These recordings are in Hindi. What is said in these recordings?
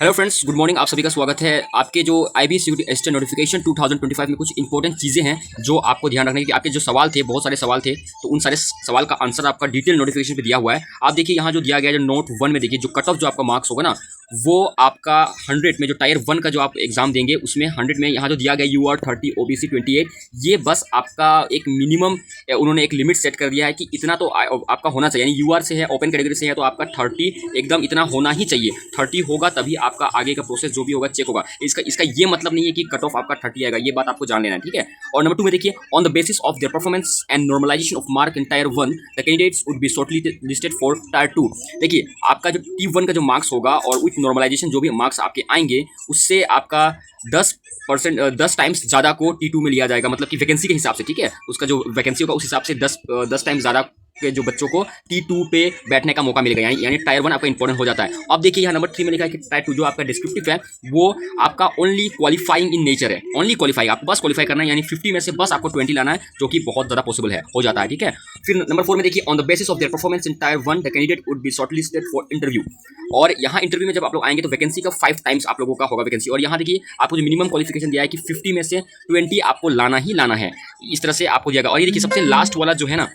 Hello friends, good morning. आप सभी का स्वागत है। आपके जो IBCUT एस्टेट नोटिफिकेशन 2025 में कुछ इंपॉर्टेंट चीज़ें हैं जो आपको ध्यान रखने की। आपके जो सवाल थे, बहुत सारे सवाल थे, तो उन सारे सवाल का आंसर आपका डिटेल नोटिफिकेशन पे दिया हुआ है। आप देखिए यहाँ जो दिया गया है, जो नोट 1 में देखिए, जो कट ऑफ जो आपका मार्क्स होगा ना, वो आपका 100 में, जो टायर 1 का जो आप एग्जाम देंगे उसमें 100 में यहाँ जो दिया गया UR 30 OBC 28, ये बस आपका एक मिनिमम उन्होंने एक लिमिट सेट कर दिया है कि इतना तो आपका होना चाहिए। यानी UR से है, ओपन कैटेगरी से है, तो आपका 30 एकदम इतना होना ही चाहिए। 30 होगा तभी आपका आगे का प्रोसेस जो भी होगा चेक होगा। इसका ये मतलब नहीं है कि कट ऑफ आपका 30 आएगा, ये बात आपको जान लेना है, ठीक है। और नंबर 2 में देखिए, on the basis of their performance and normalisation of mark in tier 1 the candidates would be shortly listed for tier 2। देखिए, आपका जो T1 का जो मार्क्स होगा और विथ नॉर्मलाइजेशन जो भी मार्क्स आपके आएंगे, उससे आपका 10 टाइम्स ज़्यादा को T2 में लिया जाएगा, मतलब कि वैकेंसी के हिसाब से, ठीक है। उसका जो वैकेंसी होगा उस हिसाब से 10 टाइम्स ज़्यादा के जो बच्चों को T2 पे बैठने का मौका मिलेगा। यानी टायर 1 आपका इंपॉर्टेंट हो जाता है। अब देखिए यहाँ नंबर 3 में लिखा है कि टायर 2 जो आपका डिस्क्रिप्टिव है वो आपका ओनली क्वालिफाइंग इन नेचर है। ओनली क्वालिफाई, आपको बस क्वालिफाई करना है, यानी 50 में से बस आपको 20 लाना है, जो कि बहुत ज़्यादा पॉसिबल है, हो जाता है, ठीक है। फिर नंबर 4 में देखिए, on the basis of their performance in tier 1 the candidate would be shortlisted for interview. और यहाँ इंटरव्यू में जब आप लोग आएंगे तो वैकेंसी का 5 टाइम्स आप लोगों का होगा वैकेंसी। और यहाँ देखिए, आपको जो मिनिमम क्वालिफिकेशन दिया है कि 50 में से 20 आपको लाना ही लाना है, इस तरह से आपको दिया गया। और ये देखिए, सबसे लास्ट वाला जो है ना,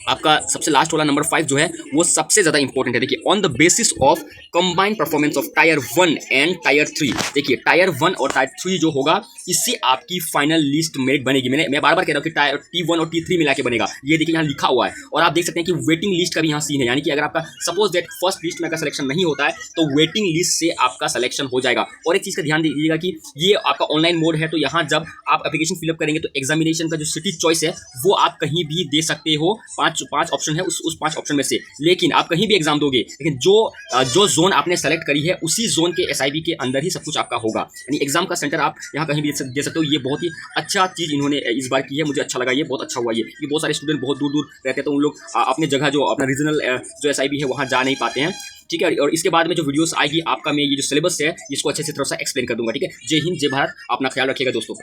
आपका सबसे लास्ट वाला नंबर 5 जो है वो सबसे ज़्यादा इंपॉर्टेंट है। देखिए, on the basis of combined performance of tyre 1 and tyre 3। देखिए, टायर 1 और टायर 3 जो होगा, इससे आपकी फाइनल लिस्ट मेरिट बनेगी। मैं बार बार कह रहा हूँ कि टायर T1 और T3 मिला के बनेगा। ये देखिए यहाँ लिखा हुआ है, और आप देख सकते हैं कि वेटिंग लिस्ट का भी यहाँ सीन है। यानी कि अगर आपका सपोज दैट फर्स्ट लिस्ट में अगर सिलेक्शन नहीं होता है तो वेटिंग लिस्ट से आपका सिलेक्शन हो जाएगा। और एक चीज़ का ध्यान दीजिएगा कि ये आपका ऑनलाइन मोड है, तो यहाँ जब आप एप्लीकेशन फिलअप करेंगे तो एग्जामिनेशन का जो सिटी चॉइस है वो आप कहीं भी दे सकते हो। पांच ऑप्शन है, उस 5 ऑप्शन में से, लेकिन आप कहीं भी एग्जाम दोगे, लेकिन जो जोन आपने सेलेक्ट करी है उसी जोन के SIB के अंदर ही सब कुछ आपका होगा। यानी एग्जाम का सेंटर आप यहाँ कहीं भी दे सकते हो। ये बहुत ही अच्छा चीज़ इन्होंने इस बार की है, मुझे अच्छा लगा, ये बहुत अच्छा हुआ। ये बहुत सारे स्टूडेंट बहुत दूर दूर रहते हैं, तो उन लोग अपने जगह जो अपना रीजनल जो SIB है वहाँ जा नहीं पाते हैं, ठीक है। और इसके बाद में जो वीडियोस आएगी आपका, मैं ये जो सिलेबस है इसको अच्छे से थोड़ा सा एक्सप्लेन कर दूंगा, ठीक है। जय हिंद, जय भारत। अपना ख्याल रखिएगा दोस्तों।